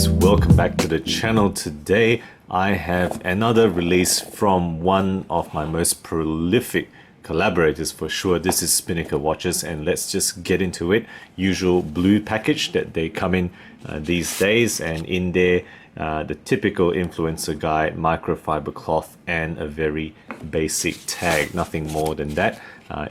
guys, welcome back to the channel. Today I have another release from one of my most prolific collaborators for sure. This is Spinnaker Watches, and let's just get into it. Usual blue package that they come in these days, and in there the typical influencer guide, microfiber cloth, and a very basic tag. Nothing more than that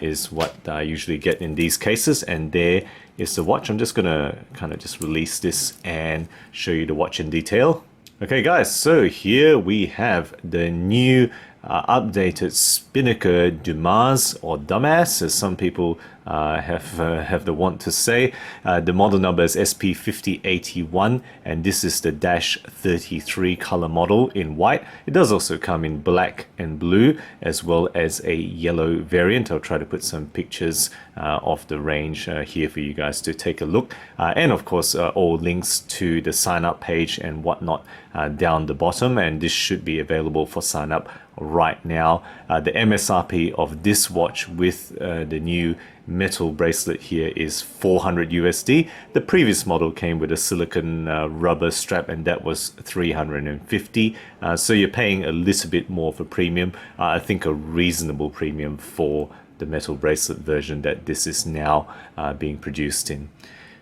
is what I usually get in these cases. And there is the watch. I'm just gonna kind of just release this and show you the watch in detail. Okay guys, so here we have the new updated Spinnaker Dumas, or Dumas as some people have the want to say. The model number is SP-5081, and this is the -33 color model in white. It does also come in black and blue, as well as a yellow variant. I'll try to put some pictures of the range here for you guys to take a look, and of course all links to the sign up page and whatnot down the bottom, and this should be available for sign up right now. The MSRP of this watch with the new metal bracelet here is 400 USD. The previous model came with a silicone rubber strap, and that was 350. So you're paying a little bit more for premium. I think a reasonable premium for the metal bracelet version that this is now being produced in.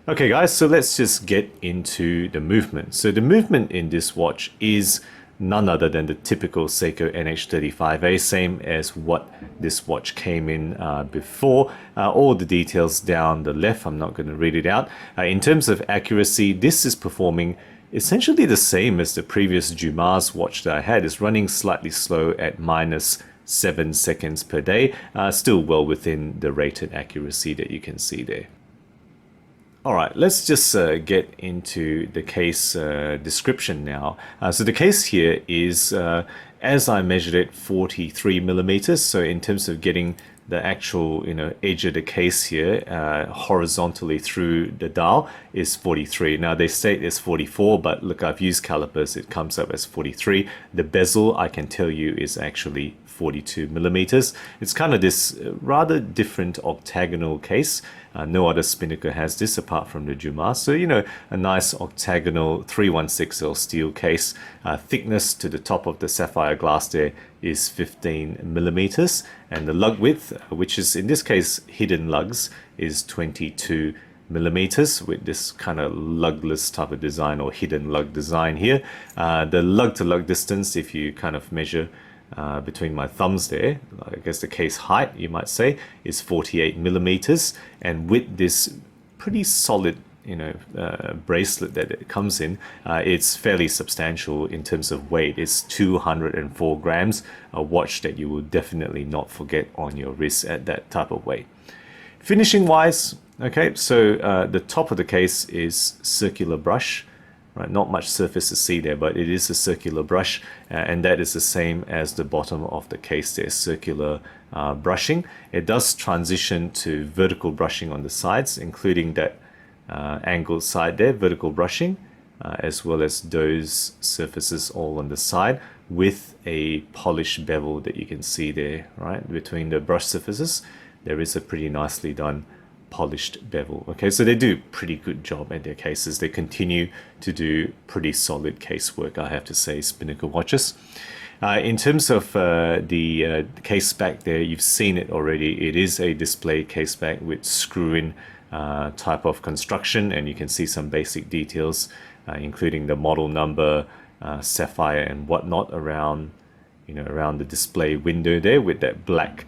Okay guys, so let's just get into the movement. So the movement in this watch is none other than the typical Seiko NH35A, same as what this watch came in before. All the details down the left, I'm not going to read it out. In terms of accuracy, this is performing essentially the same as the previous Dumas watch that I had. It's running slightly slow at -7 seconds per day, still well within the rated accuracy that you can see there. Alright, let's just get into the case description now. So the case here is, as I measured it, 43 millimeters. So in terms of getting the actual edge of the case here horizontally through the dial is 43. Now they state it's 44, but look, I've used calipers, it comes up as 43. The bezel, I can tell you, is actually 42 millimeters. It's kind of this rather different octagonal case. No other Spinnaker has this apart from the Dumas. So, a nice octagonal 316L steel case. Thickness to the top of the sapphire glass there is 15 millimeters. And the lug width, which is in this case hidden lugs, is 22 millimeters with this kind of lugless type of design, or hidden lug design here. The lug to lug distance, if you kind of measure between my thumbs there, I guess the case height you might say, is 48 millimeters, and with this pretty solid bracelet that it comes in, it's fairly substantial in terms of weight. It's 204 grams, a watch that you will definitely not forget on your wrist at that type of weight. Finishing wise, okay, so the top of the case is circular brush. Right, not much surface to see there, but it is a circular brush, and that is the same as the bottom of the case there, circular brushing. It does transition to vertical brushing on the sides, including that angled side there, vertical brushing, as well as those surfaces all on the side, with a polished bevel that you can see there, right, between the brush surfaces. There is a pretty nicely done polished bevel. Okay, so they do pretty good job at their cases. They continue to do pretty solid case work, I have to say, Spinnaker watches. In terms of the case back there, you've seen it already. It is a display case back with screw-in type of construction, and you can see some basic details, including the model number, sapphire and whatnot around around the display window there, with that black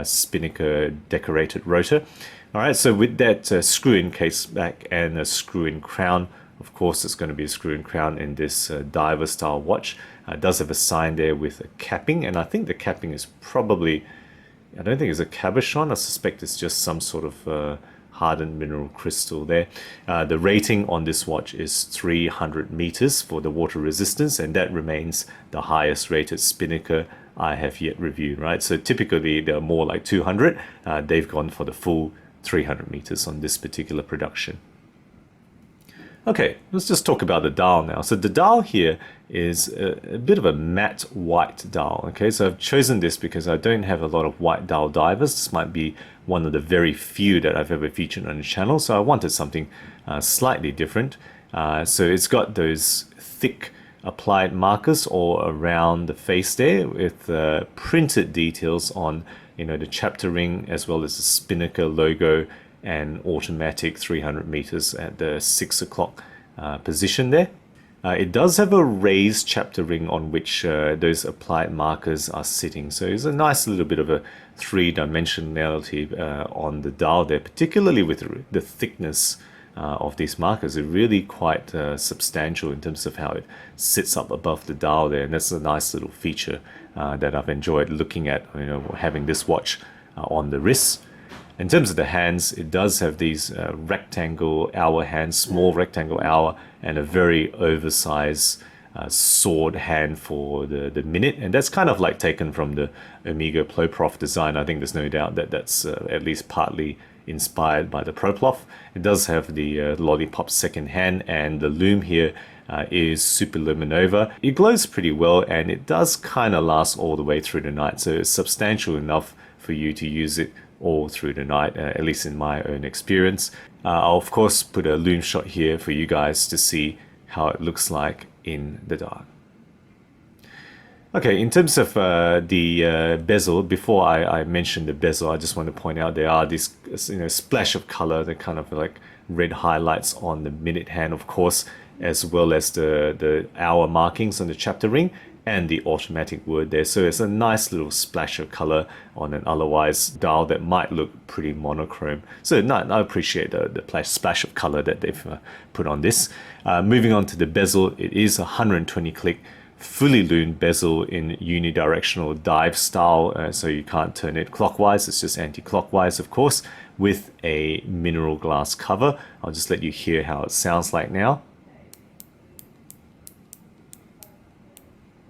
Spinnaker decorated rotor. Alright, so with that screw-in case back and a screw-in crown, of course it's going to be a screw-in crown in this diver style watch. It does have a sign there with a capping, and I think the capping is probably, I don't think it's a cabochon, I suspect it's just some sort of hardened mineral crystal there. The rating on this watch is 300 meters for the water resistance, and that remains the highest rated Spinnaker I have yet reviewed, right? So typically they're more like 200. They've gone for the full 300 meters on this particular production. Okay, let's just talk about the dial now. So the dial here is a bit of a matte white dial. Okay, so I've chosen this because I don't have a lot of white dial divers. This might be one of the very few that I've ever featured on the channel, so I wanted something slightly different. So it's got those thick applied markers all around the face there with printed details on the chapter ring as well as the Spinnaker logo and automatic 300 meters at the 6 o'clock position there. It does have a raised chapter ring on which those applied markers are sitting, so it's a nice little bit of a three-dimensionality on the dial there, particularly with the thickness of these markers. They're really quite substantial in terms of how it sits up above the dial there, and that's a nice little feature that I've enjoyed looking at, having this watch on the wrist. In terms of the hands, it does have these rectangle hour hands, small rectangle hour, and a very oversized sword hand for the minute, and that's kind of like taken from the Omega Ploprof design. I think there's no doubt that that's at least partly inspired by the Proplof. It does have the lollipop second hand, and the lume here is Superluminova. It glows pretty well, and it does kind of last all the way through the night, so it's substantial enough for you to use it all through the night, at least in my own experience. I'll of course put a lume shot here for you guys to see how it looks like in the dark. Okay, in terms of the bezel, before I mention the bezel, I just want to point out there are these splash of color, the kind of like red highlights on the minute hand, of course, as well as the hour markings on the chapter ring and the automatic word there. So it's a nice little splash of color on an otherwise dial that might look pretty monochrome. So I appreciate the splash of color that they've put on this. Moving on to the bezel, it is a 120 click fully lumed bezel in unidirectional dive style, so you can't turn it clockwise, it's just anti-clockwise, of course, with a mineral glass cover. I'll just let you hear how it sounds like now.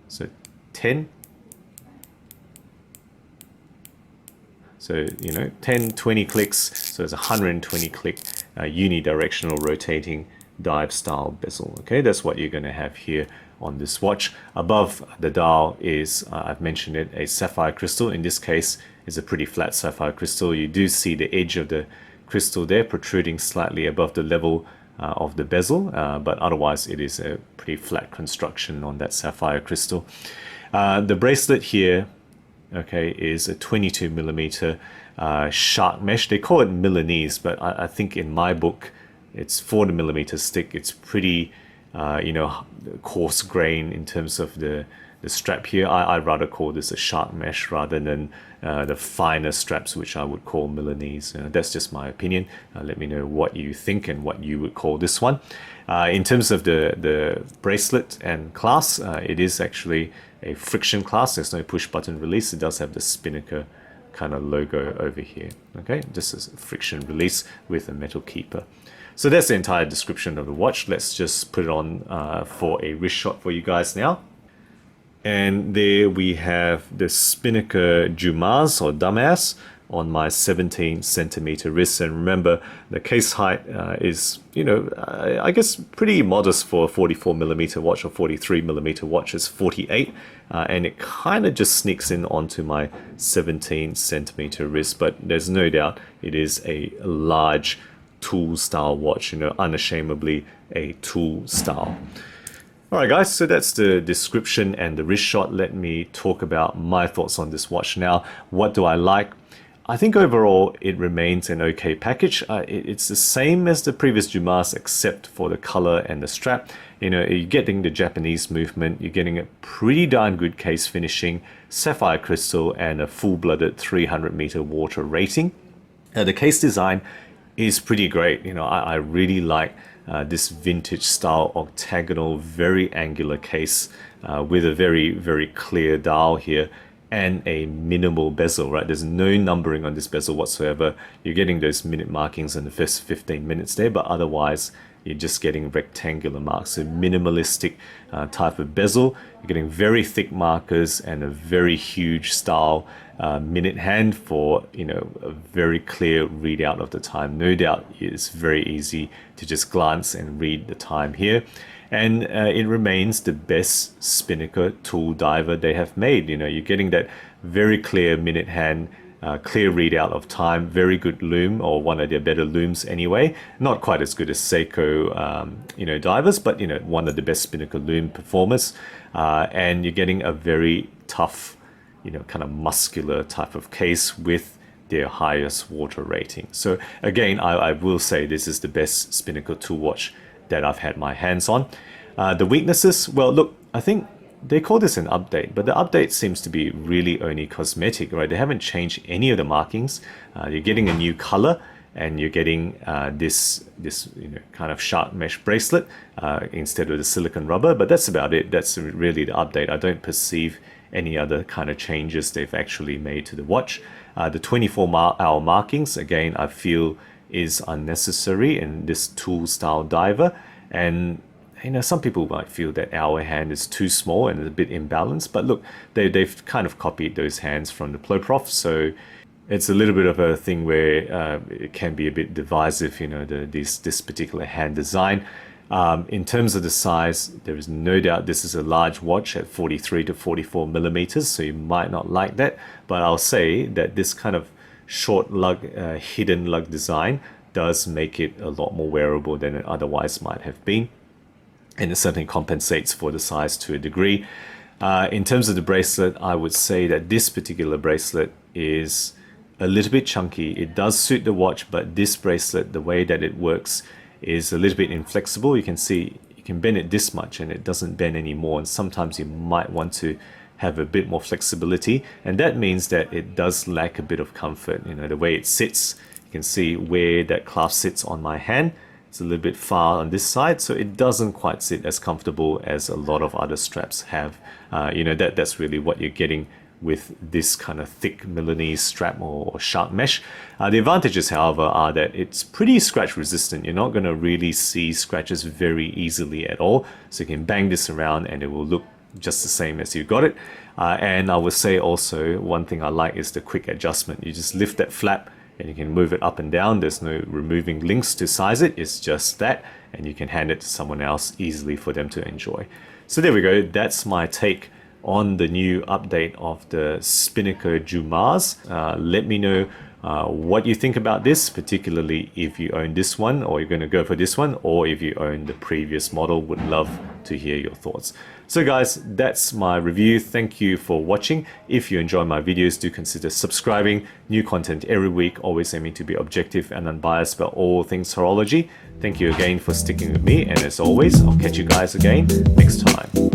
So 10. So 10, 20 clicks, so it's a 120 click unidirectional rotating dive style bezel. Okay, that's what you're going to have here on this watch. Above the dial is, I've mentioned it, a sapphire crystal. In this case, it's a pretty flat sapphire crystal. You do see the edge of the crystal there protruding slightly above the level of the bezel, but otherwise it is a pretty flat construction on that sapphire crystal. The bracelet here, okay, is a 22 millimeter shark mesh. They call it Milanese, but I think in my book it's 40 millimeter stick. It's pretty coarse grain in terms of the strap here. I'd rather call this a shark mesh rather than the finer straps, which I would call Milanese. That's just my opinion. Let me know what you think and what you would call this one. In terms of the bracelet and clasp, it is actually a friction clasp. There's no push button release. It does have the Spinnaker kind of logo over here. Okay, this is a friction release with a metal keeper. So that's the entire description of the watch. Let's just put it on for a wrist shot for you guys now. And there we have the Spinnaker Dumas or Dumas on my 17 centimeter wrist. And remember, the case height is, I guess pretty modest for a 44 millimeter watch or 43 millimeter watch. It's 48, and it kind of just sneaks in onto my 17 centimeter wrist. But there's no doubt it is a large tool style watch, unashamedly a tool style. Alright guys, so that's the description and the wrist shot. Let me talk about my thoughts on this watch now. What do I like? I think overall it remains an okay package. It's the same as the previous Dumas except for the color and the strap. You're getting the Japanese movement, you're getting a pretty darn good case finishing, sapphire crystal, and a full-blooded 300 meter water rating. The case design is pretty great. I really like this vintage style octagonal, very angular case with a very, very clear dial here and a minimal bezel, right? There's no numbering on this bezel whatsoever. You're getting those minute markings in the first 15 minutes there, but otherwise you're just getting rectangular marks. So minimalistic type of bezel. You're getting very thick markers and a very huge style minute hand for a very clear readout of the time. No doubt it's very easy to just glance and read the time here. And it remains the best Spinnaker tool diver they have made. You're getting that very clear minute hand clear readout of time, very good lume, or one of their better looms anyway. Not quite as good as Seiko, divers, but one of the best Spinnaker loom performers. And you're getting a very tough, kind of muscular type of case with their highest water rating. So again, I will say this is the best Spinnaker tool watch that I've had my hands on. The weaknesses, well, look, I think they call this an update, but the update seems to be really only cosmetic, right? They haven't changed any of the markings. You're getting a new color, and you're getting this kind of shark mesh bracelet instead of the silicone rubber, but that's about it. That's really the update. I don't perceive any other kind of changes they've actually made to the watch. The 24-hour markings, again, I feel is unnecessary in this tool style diver, and some people might feel that our hand is too small and a bit imbalanced, but look, they've kind of copied those hands from the Ploprof, so it's a little bit of a thing where it can be a bit divisive, this particular hand design. In terms of the size, there is no doubt this is a large watch at 43 to 44 millimeters, so you might not like that, but I'll say that this kind of short lug, hidden lug design does make it a lot more wearable than it otherwise might have been. And it certainly compensates for the size to a degree. In terms of the bracelet, I would say that this particular bracelet is a little bit chunky. It does suit the watch, but this bracelet, the way that it works, is a little bit inflexible. You can see you can bend it this much and it doesn't bend anymore, and sometimes you might want to have a bit more flexibility, and that means that it does lack a bit of comfort. The way it sits, you can see where that clasp sits on my hand. It's a little bit far on this side, so it doesn't quite sit as comfortable as a lot of other straps have. That's really what you're getting with this kind of thick Milanese strap or shark mesh. The advantages, however, are that it's pretty scratch resistant. You're not going to really see scratches very easily at all, so you can bang this around and it will look just the same as you got it. And I would say also, one thing I like is the quick adjustment. You just lift that flap and you can move it up and down. There's no removing links to size it, it's just that, and you can hand it to someone else easily for them to enjoy. So there we go, that's my take on the new update of the Spinnaker Dumas. Let me know what you think about this, particularly if you own this one or you're going to go for this one, or if you own the previous model. Would love to hear your thoughts. So guys, that's my review. Thank you for watching. If you enjoy my videos, do consider subscribing. New content every week, always aiming to be objective and unbiased about all things horology. Thank you again for sticking with me, and as always, I'll catch you guys again next time.